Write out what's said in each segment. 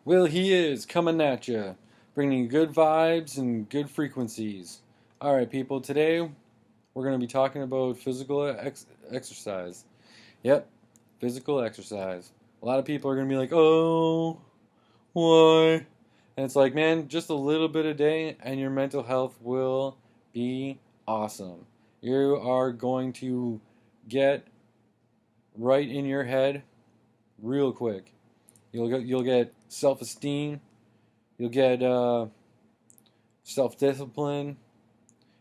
Will he is coming at you, bringing you good vibes and good frequencies. All right, people. Today we're going to be talking about physical exercise. Yep, physical exercise. A lot of people are going to be like, "Oh, why?" And it's like, man, just a little bit a day, and your mental health will be awesome. You are going to get right in your head real quick. You'll get self-esteem. You'll get self-discipline.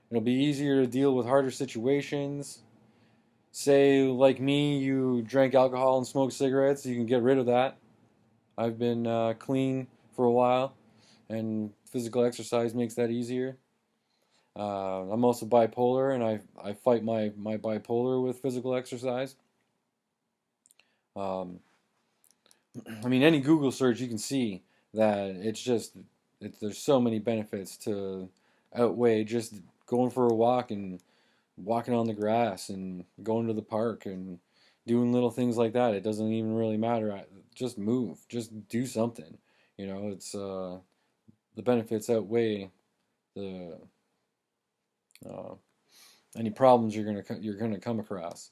It'll be easier to deal with harder situations. Say, like me, you drank alcohol and smoked cigarettes, you can get rid of that. I've been clean for a while, and physical exercise makes that easier. I'm also bipolar, and I fight my bipolar with physical exercise. Um, I mean, any Google search you can see that there's so many benefits to outweigh just going for a walk and walking on the grass and going to the park and doing little things like that. It doesn't even really matter. Just move, just do something. It's the benefits outweigh the uh, any problems you're gonna come across.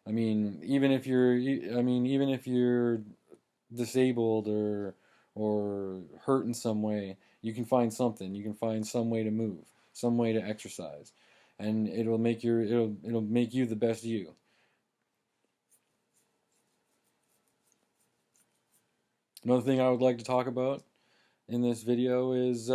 I mean, even if you're disabled or hurt in some way, you can find something. You can find some way to move, some way to exercise, and it'll make you the best you. Another thing I would like to talk about in this video is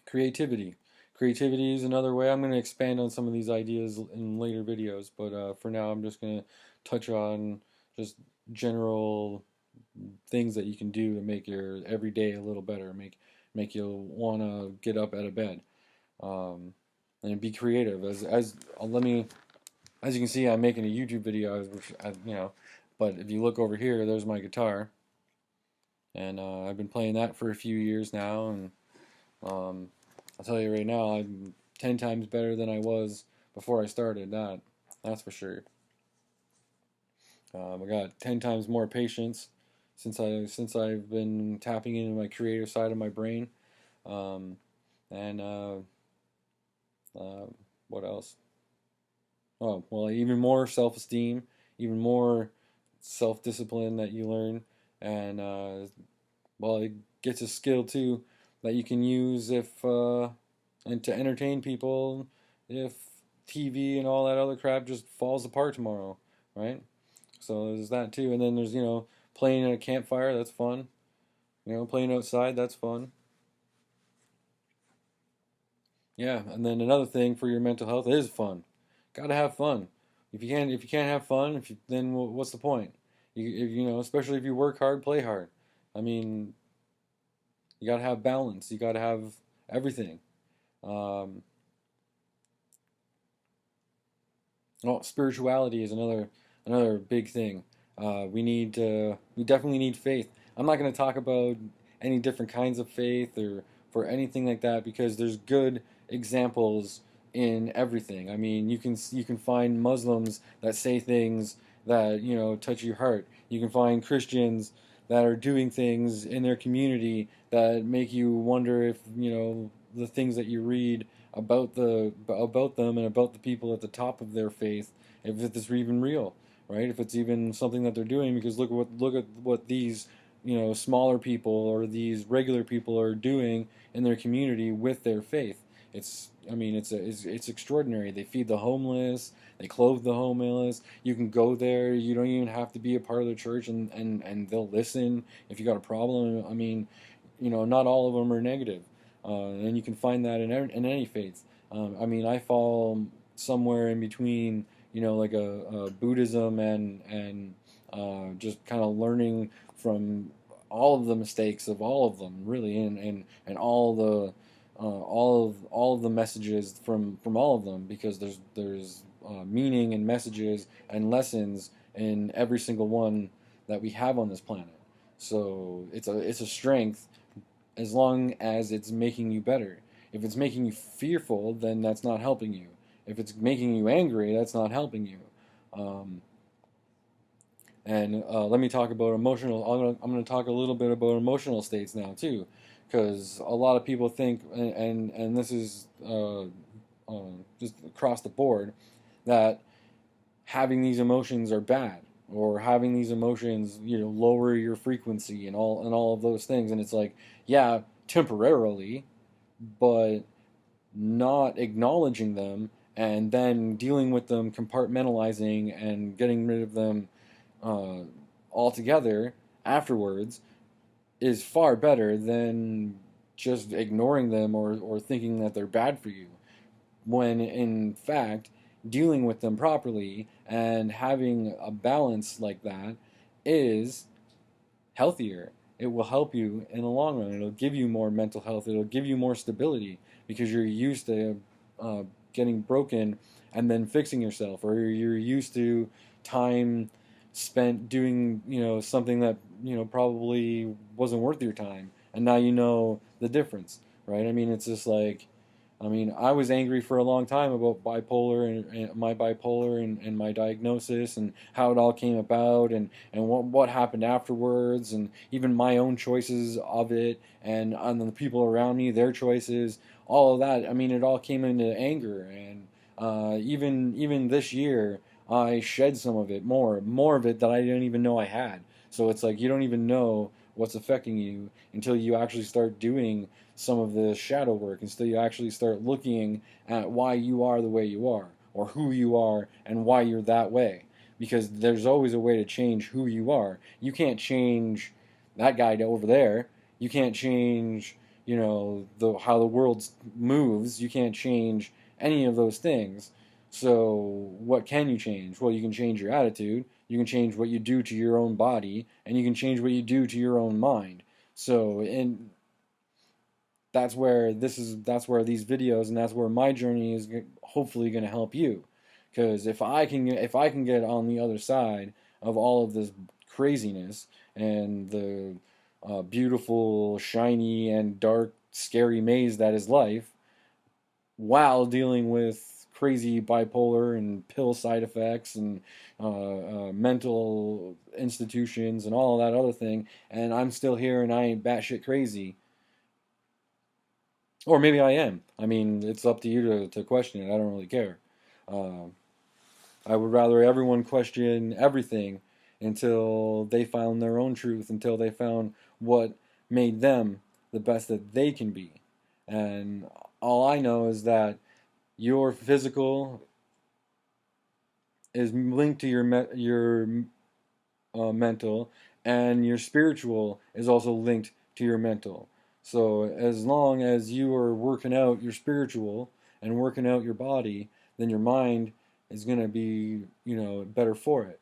creativity. Creativity is another way. I'm going to expand on some of these ideas in later videos, but for now, I'm just going to touch on just general things that you can do to make your everyday a little better, make you want to get up out of bed, um, and be creative. As you can see, I'm making a YouTube video, but if you look over here, there's my guitar, and I've been playing that for a few years now, and um, I'll tell you right now, I'm 10 times better than I was before I started that. That's for sure. I got 10 times more patience since I've been tapping into my creative side of my brain. Um, and uh, what else? Oh, well, even more self-esteem, even more self-discipline that you learn, and well, it gets a skill too that you can use if and to entertain people if TV and all that other crap just falls apart tomorrow, right? So there's that too, and then there's playing at a campfire. That's fun. Playing outside. That's fun. Yeah, and then another thing for your mental health is fun. Gotta have fun. If you can't have fun, then what's the point? Especially if you work hard, play hard. I mean, you gotta have balance. You gotta have everything. Um, Spirituality is another big thing. We definitely need faith. I'm not going to talk about any different kinds of faith or for anything like that because there's good examples in everything. I mean, you can find Muslims that say things that touch your heart. You can find Christians that are doing things in their community that make you wonder if the things that you read about them and about the people at the top of their faith, if it's even real, right? If it's even something that they're doing, because look at what these smaller people or these regular people are doing in their community with their faith. It's extraordinary. They feed the homeless, they clothe the homeless. You can go there. You don't even have to be a part of the church, and they'll listen if you got a problem. I mean, not all of them are negative, and you can find that in any faith. I mean, I fall somewhere in between, like a Buddhism and just kind of learning from all of the mistakes of all of them, really, and all of the messages from all of them, because there's meaning and messages and lessons in every single one that we have on this planet. So it's a strength as long as it's making you better. If it's making you fearful, then that's not helping you. If it's making you angry, that's not helping you. Um, And let me talk about emotional. I'm gonna talk a little bit about emotional states now too, because a lot of people think, and this is just across the board, that having these emotions are bad, or having these emotions, lower your frequency and all of those things. And it's like, yeah, temporarily, but not acknowledging them and then dealing with them, compartmentalizing and getting rid of them uh, altogether afterwards is far better than just ignoring them, or thinking that they're bad for you, when in fact dealing with them properly and having a balance like that is healthier. It will help you in the long run. It'll give you more mental health. It'll give you more stability because you're used to uh, getting broken and then fixing yourself, or you're used to time spent doing something that probably wasn't worth your time, and now you know the difference, right? I mean, it's just like, I mean, I was angry for a long time about bipolar and my bipolar and my diagnosis and how it all came about, and what happened afterwards, and even my own choices of it, and the people around me, their choices, all of that. I mean, it all came into anger, and even this year, I shed some of it, more of it that I didn't even know I had. So it's like you don't even know what's affecting you until you actually start doing some of the shadow work, until you actually start looking at why you are the way you are, or who you are and why you're that way. Because there's always a way to change who you are. You can't change that guy over there. You can't change, how the world moves. You can't change any of those things. So what can you change? Well, you can change your attitude. You can change what you do to your own body, and you can change what you do to your own mind. So, and that's where these videos, and that's where my journey is hopefully going to help you, because if I can get on the other side of all of this craziness and the beautiful, shiny, and dark, scary maze that is life, while dealing with crazy bipolar and pill side effects and mental institutions and all that other thing, and I'm still here and I ain't batshit crazy. Or maybe I am. I mean, it's up to you to question it. I don't really care. Uh, I would rather everyone question everything until they found their own truth, until they found what made them the best that they can be. And all I know is that your physical is linked to your mental, and your spiritual is also linked to your mental. So as long as you are working out your spiritual and working out your body, then your mind is going to be, better for it.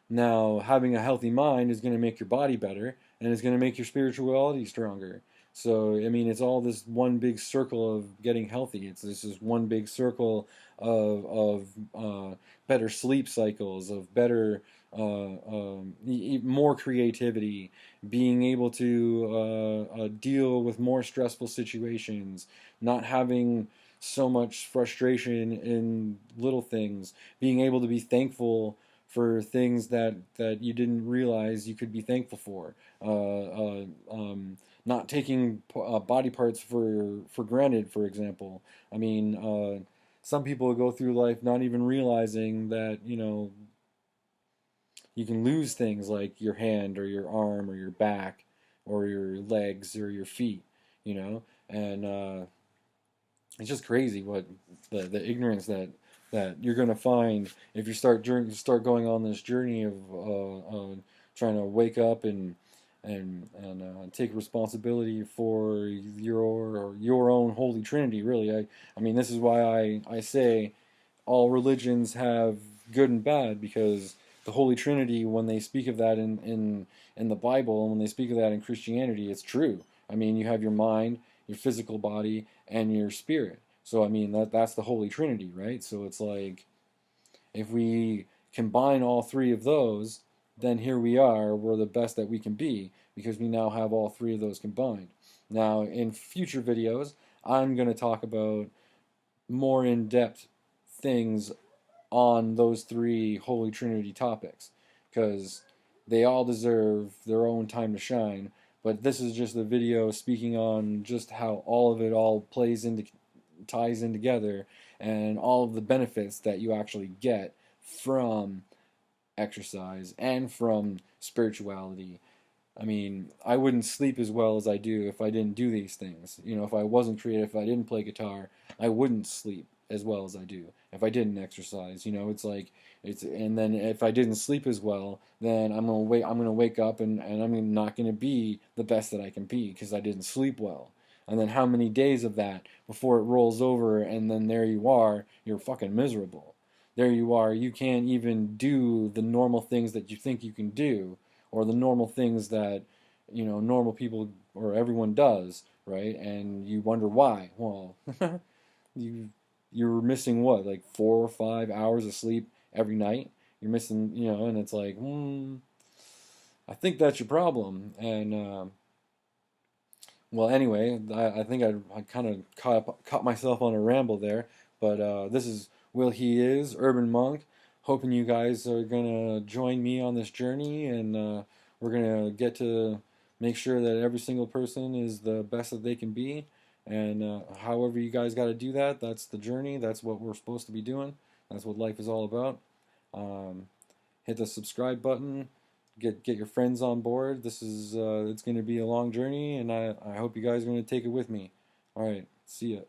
Now, having a healthy mind is going to make your body better, and it's going to make your spirituality stronger. So, I mean, it's all this one big circle of getting healthy. It's this is one big circle of better sleep cycles, of better more creativity, being able to deal with more stressful situations, not having so much frustration in little things, being able to be thankful for things that you didn't realize you could be thankful for. Not taking body parts for granted, for example. I mean, some people go through life not even realizing that you can lose things like your hand or your arm or your back or your legs or your feet, and it's just crazy what the ignorance that you're gonna find if you start going on this journey of trying to wake up and take responsibility for your own holy trinity. Really, I mean, this is why I say all religions have good and bad, because the Holy Trinity, when they speak of that in the Bible, and when they speak of that in Christianity, it's true. I mean, you have your mind, your physical body, and your spirit. So I mean that's the Holy Trinity, right? So it's like, if we combine all three of those, then here we are. We're the best that we can be because we now have all three of those combined. Now, in future videos, I'm going to talk about more in-depth things on those three Holy Trinity topics, because They all deserve their own time to shine. But this is just a video speaking on just how all of it all ties in together, and all of the benefits that you actually get from exercise and from spirituality. I mean, I wouldn't sleep as well as I do if I didn't do these things. You know, if I wasn't creative, if I didn't play guitar, I wouldn't sleep as well as I do if I didn't exercise. You know, it's like and then if I didn't sleep as well, then I'm gonna wake up and I'm not gonna be the best that I can be because I didn't sleep well. And then how many days of that before it rolls over, and then there you are, you're fucking miserable. There you are, you can't even do the normal things that you think you can do, or the normal things that, you know, normal people or everyone does, right? And you wonder why. Well, you you're missing what, like 4 or 5 hours of sleep every night. You're missing, you know, and it's like, I think that's your problem. And well, anyway, I think I kind of caught myself on a ramble there. But this is Will He Is Urban Monk. Hoping you guys are gonna join me on this journey, and we're gonna get to make sure that every single person is the best that they can be. And however you guys got to do that, that's the journey. That's what we're supposed to be doing. That's what life is all about. Um, Hit the subscribe button. Get your friends on board. This is it's going to be a long journey, and I hope you guys are going to take it with me. All right, see ya.